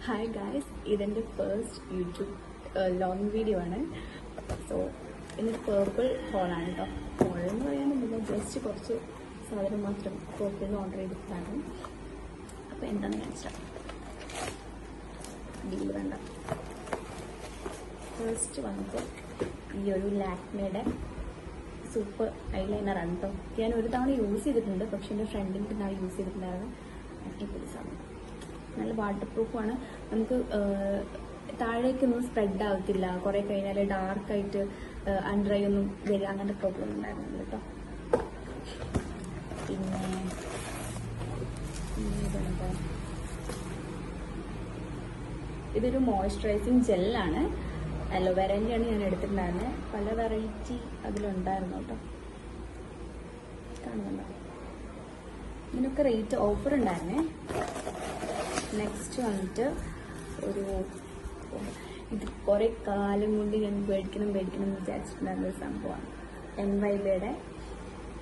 Hi guys, ഇതെൻ്റെ first YouTube long video ആണ്. So ഇന്നൊരു പേർപ്പിൾ ഹോളാണ് കേട്ടോ. ഹോളെന്ന് പറയാനൊന്നുമില്ല, ജസ്റ്റ് കുറച്ച് സാധനം മാത്രം പേർപ്പിളിൽ ഓർഡർ ചെയ്തിട്ടാണ്. അപ്പോൾ എന്താണെന്ന് കാണിച്ചാൽ ഡീൽ വേണ്ട. ഫസ്റ്റ് വന്നിട്ട് ഈ ഒരു ലാക്മേയുടെ സൂപ്പർ ഐലൈനറാണ് കേട്ടോ. ഞാൻ ഒരു തവണ യൂസ് ചെയ്തിട്ടുണ്ട്, പക്ഷേ എൻ്റെ ഫ്രണ്ടിൻ്റെ നാളെ യൂസ് ചെയ്തിട്ടുണ്ടായിരുന്നു. അടിപൊളി സാധനം, നല്ല വാട്ടർ പ്രൂഫാണ്. നമുക്ക് താഴേക്കൊന്നും സ്പ്രെഡ് ആവത്തില്ല. കുറേ കഴിഞ്ഞാൽ ഡാർക്കായിട്ട് അണ്ടർ ഐ ഒന്നും വരിക, അങ്ങനത്തെ പ്രോബ്ലം ഉണ്ടായിരുന്നില്ല കേട്ടോ. പിന്നെ ഇതൊരു മോയ്സ്ചറൈസിങ് ജെല്ലാണ്. അലോവേരൻ്റെയാണ് ഞാൻ എടുത്തിട്ടുണ്ടായിരുന്നത്. പല വെറൈറ്റി അതിലുണ്ടായിരുന്നു കേട്ടോ. കാണുന്നുണ്ടോ? ഇതിനൊക്കെ റേറ്റ് ഓഫർ ഉണ്ടായിരുന്നേ. നെക്സ്റ്റ് വന്നിട്ട് ഇത് കുറേ കാലം കൊണ്ട് ഞാൻ മേടിക്കണം എന്ന് വിചാരിച്ചിട്ടുണ്ടായിരുന്ന ഒരു സംഭവമാണ്. NYBയുടെ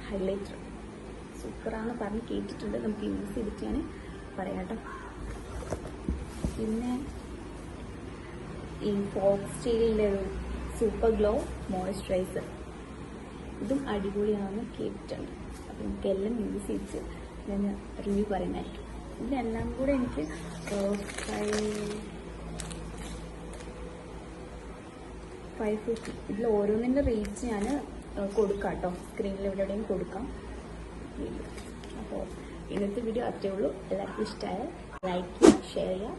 ഹൈലൈറ്റർ. സൂപ്പറാണെന്ന് പറഞ്ഞ് കേട്ടിട്ടുണ്ട്. നമുക്ക് യൂസ് ചെയ്തിട്ട് ഞാൻ പറയാം കേട്ടോ. പിന്നെ ഈ ഫോക്സ് സ്റ്റൈലിൻ്റെ ഒരു സൂപ്പർ ഗ്ലോ മോയ്സ്ചറൈസർ, ഇതും അടിപൊളിയാണെന്ന് കേട്ടിട്ടുണ്ട്. അപ്പം നമുക്കെല്ലാം യൂസ് ചെയ്ത് ഞാൻ റിവ്യൂ പറയുന്നതായിരിക്കും. ഇതിനെല്ലാം കൂടെ എനിക്ക് 550. ഇതിൽ ഓരോന്നിൻ്റെ റേറ്റ് ഞാൻ കൊടുക്കാം കേട്ടോ. സ്ക്രീനിൽ എവിടെയും കൊടുക്കാം. അപ്പോൾ ഇന്നത്തെ വീഡിയോ അത്രേ ഉള്ളൂ. എല്ലാവർക്കും ഇഷ്ടമായാൽ ലൈക്ക് ചെയ്യുക, ഷെയർ ചെയ്യുക,